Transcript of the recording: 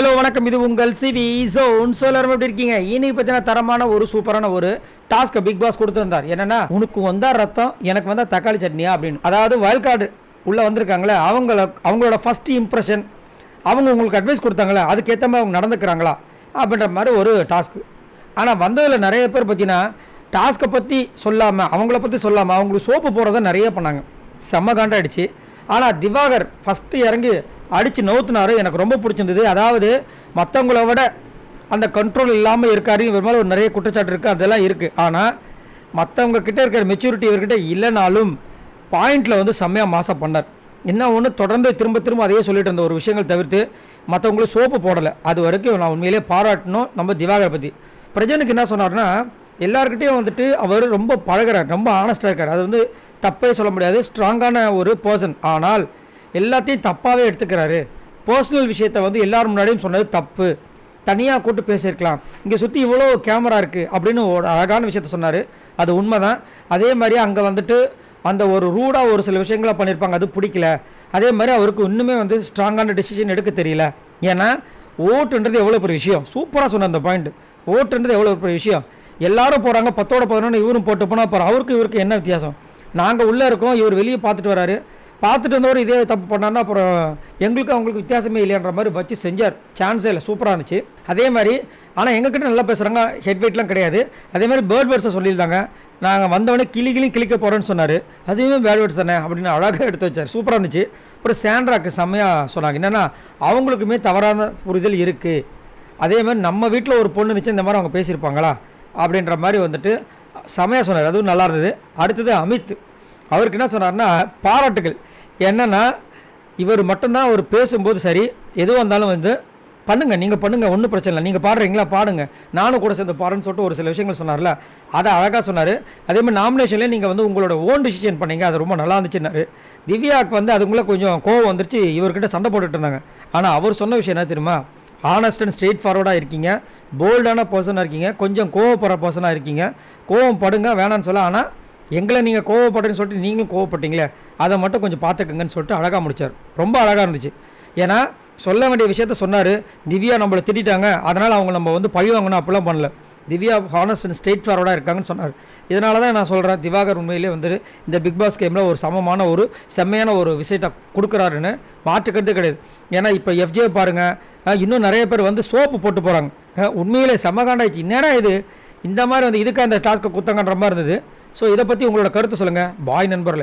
Hello வணக்கம், இது உங்கள் சிவி ஜோன். எல்லாரும் எப்படி இருக்கீங்க? இன்னைக்கு பார்த்தீங்கன்னா தரமான ஒரு சூப்பரான ஒரு டாஸ்க் பிக் பாஸ் கொடுத்துருந்தார். என்னன்னா, உனக்கு வந்தா ரத்தம், எனக்கு வந்தா தக்காளி சட்னியா அப்படின்னு. அதாவது வைல்ட் கார்டு உள்ள வந்திருக்காங்களே அவங்களோட ஃபர்ஸ்ட் இம்ப்ரெஷன், அவங்க உங்களுக்கு அட்வைஸ் கொடுத்தாங்களே அதுக்கேற்ற மாதிரி அவங்க நடந்துக்கிறாங்களா அப்படின்ற மாதிரி ஒரு டாஸ்க். ஆனால் வந்ததில் நிறைய பேர் பார்த்தீங்கன்னா டாஸ்க்கை பற்றி சொல்லாமல், அவங்கள பற்றி சொல்லாமல் அவங்களுக்கு சோப்பு போடுறத நிறைய பண்ணாங்க. செம்ம காண்டாயிடுச்சு. ஆனால் திவாகர் ஃபஸ்ட்டு இறங்கி அடித்து நவுத்துனாரு. எனக்கு ரொம்ப பிடிச்சிருந்தது. அதாவது மற்றவங்கள விட அந்த கண்ட்ரோல் இல்லாமல் இருக்காரு. இவர் மேலே ஒரு நிறைய குற்றச்சாட்டு இருக்குது, அதெல்லாம் இருக்குது. ஆனால் மற்றவங்க கிட்டே இருக்கிற மெச்சூரிட்டி இவர்கிட்ட இல்லைனாலும் பாயிண்டில் வந்து செம்மையாக மாசம் பண்ணார். என்ன ஒன்று தொடர்ந்து திரும்ப அதையே சொல்லிட்டு இருந்த ஒரு விஷயங்கள் தவிர்த்து மற்றவங்களுக்கு சோப்பு போடலை. அது வரைக்கும் நான் உண்மையிலே பாராட்டணும் நம்ம திவாகரை பற்றி. பிரஜனுக்கு என்ன சொன்னார்னா, எல்லாருக்கிட்டையும் வந்துட்டு அவர் ரொம்ப பழகிறார், ரொம்ப ஆனஸ்டாக இருக்கார். அது வந்து தப்பே சொல்ல முடியாது, ஸ்ட்ராங்கான ஒரு பர்சன். ஆனால் எல்லாத்தையும் தப்பாகவே எடுத்துக்கிறாரு. பர்சனல் விஷயத்தை வந்து எல்லாரும் முன்னாடியும் சொன்னது தப்பு, தனியாக கூப்பிட்டு பேசியிருக்கலாம், இங்கே சுற்றி இவ்வளோ கேமரா இருக்குது அப்படின்னு ஒரு அழகான விஷயத்த சொன்னார். அது உண்மை தான். அதே மாதிரி அங்கே வந்துட்டு அந்த ஒரு ரூடாக ஒரு சில விஷயங்களை பண்ணியிருப்பாங்க, அது பிடிக்கல. அதே மாதிரி அவருக்கு இன்னுமே வந்து ஸ்ட்ராங்கான டெசிஷன் எடுக்க தெரியல. ஏன்னா ஓட்டுன்றது எவ்வளோ பெரிய விஷயம். சூப்பராக சொன்ன அந்த பாயிண்ட். ஓட்டுன்றது எவ்வளோ பெரிய விஷயம். எல்லாரும் போகிறாங்க, 10-11 இவரும் போட்டு போனால் அப்புறம் அவருக்கு இவருக்கு என்ன வித்தியாசம்? நாங்கள் உள்ளே இருக்கோம், இவர் வெளியே பார்த்துட்டு வராரு. பார்த்துட்டு வந்தவர் இதே தப்பு பண்ணார்னா அப்புறம் எங்களுக்கு அவங்களுக்கு வித்தியாசமே இல்லைன்ற மாதிரி வச்சு செஞ்சார். சான்ஸே இல்லை, சூப்பராக இருந்துச்சு. அதே மாதிரி ஆனால் எங்ககிட்ட நல்லா பேசுகிறாங்க, ஹெட் வெயிட்லாம் கிடையாது. அதே மாதிரி பேர்ட் வேர்ட்ஸை சொல்லியிருந்தாங்க. நாங்கள் வந்தவொடனே கிளிக்க போகிறோன்னு சொன்னார். அதுவுமே பேர்ட் வேர்ட்ஸ் தானே அப்படின்னு அழகாக எடுத்து வச்சார். சூப்பராக இருந்துச்சு. அப்புறம் சாண்ட்ராக்கு செம்மையாக சொன்னாங்க. என்னென்னா அவங்களுக்குமே தவறான புரிதல் இருக்குது. அதே மாதிரி நம்ம வீட்டில் ஒரு பொண்ணு இருந்துச்சு, இந்த மாதிரி அவங்க பேசியிருப்பாங்களா அப்படின்ற மாதிரி வந்துட்டு செம்மையாக சொன்னார். அதுவும் நல்லா இருந்தது. அடுத்தது அமித். அவருக்கு என்ன சொன்னார்னா, பாராட்டுகள். என்னென்னா இவர் மட்டும்தான் அவர் பேசும்போது சரி, எதுவாக இருந்தாலும் வந்து பண்ணுங்கள், நீங்கள் பண்ணுங்கள், ஒன்றும் பிரச்சனை இல்லை, நீங்கள் பாடுறீங்களா பாடுங்க, நானும் கூட சேர்ந்து பாடுன்னு சொல்லிட்டு ஒரு சில விஷயங்கள் சொன்னார்ல, அதை அழகாக சொன்னார். அதேமாதிரி நாமினேஷன்லேயே நீங்கள் வந்து உங்களோட ஓன் டிசிஷன் பண்ணீங்க, அது ரொம்ப நல்லா இருந்துச்சுன்னாரு. திவ்யாவுக்கு வந்து அதுக்குள்ளே கொஞ்சம் கோவம் வந்துருச்சு, இவர்கிட்ட சண்டை போட்டுட்டு இருந்தாங்க. ஆனால் அவர் சொன்ன விஷயம் என்ன தெரியுமா? ஆனஸ்ட் அண்ட் ஸ்ட்ரெயிட் ஃபார்வர்டாக இருக்கீங்க, போல்டான பர்சனாக இருக்கீங்க, கொஞ்சம் கோவப்படுற பர்சனாக இருக்கீங்க. கோவம் படுங்க, வேணான்னு சொல்ல. ஆனால் எங்களை நீங்கள் கோவப்படுறேன்னு சொல்லிட்டு நீங்களும் கோவப்பட்டீங்களே, அதை மட்டும் கொஞ்சம் பார்த்துக்குங்கன்னு சொல்லிட்டு அழகாக முடித்தார். ரொம்ப அழகாக இருந்துச்சு. ஏன்னா சொல்ல வேண்டிய விஷயத்த சொன்னார். திவ்யா நம்மளை திட்டாங்க, அதனால் அவங்க நம்ம வந்து பழி வாங்கணும் அப்படிலாம் பண்ணல. திவ்யா ஹானஸ்ட் அண்ட் ஸ்ட்ரெயிட் ஃபார்வர்டாக இருக்காங்கன்னு சொன்னார். இதனால தான் நான் சொல்கிறேன், திவாகர் உண்மையிலே வந்து இந்த பிக் பாஸ் கேமில் ஒரு சமமான ஒரு செம்மையான ஒரு விஷயத்தை கொடுக்குறாருன்னு மாற்றுக்கிறது கிடையாது. ஏன்னா இப்போ எஃப்ஜே பாருங்கள், இன்னும் நிறைய பேர் வந்து சோப்பு போட்டு போகிறாங்க. உண்மையிலே செம்மகாண்டாயிடுச்சு. என்னடா இது, இந்த மாதிரி வந்து இதுக்கு அந்த டாஸ்க்கை குத்தங்கன்ற மாதிரி இருந்தது. ஸோ இதை பற்றி உங்களோட கருத்து சொல்லுங்கள். பாய் நண்பர்களே.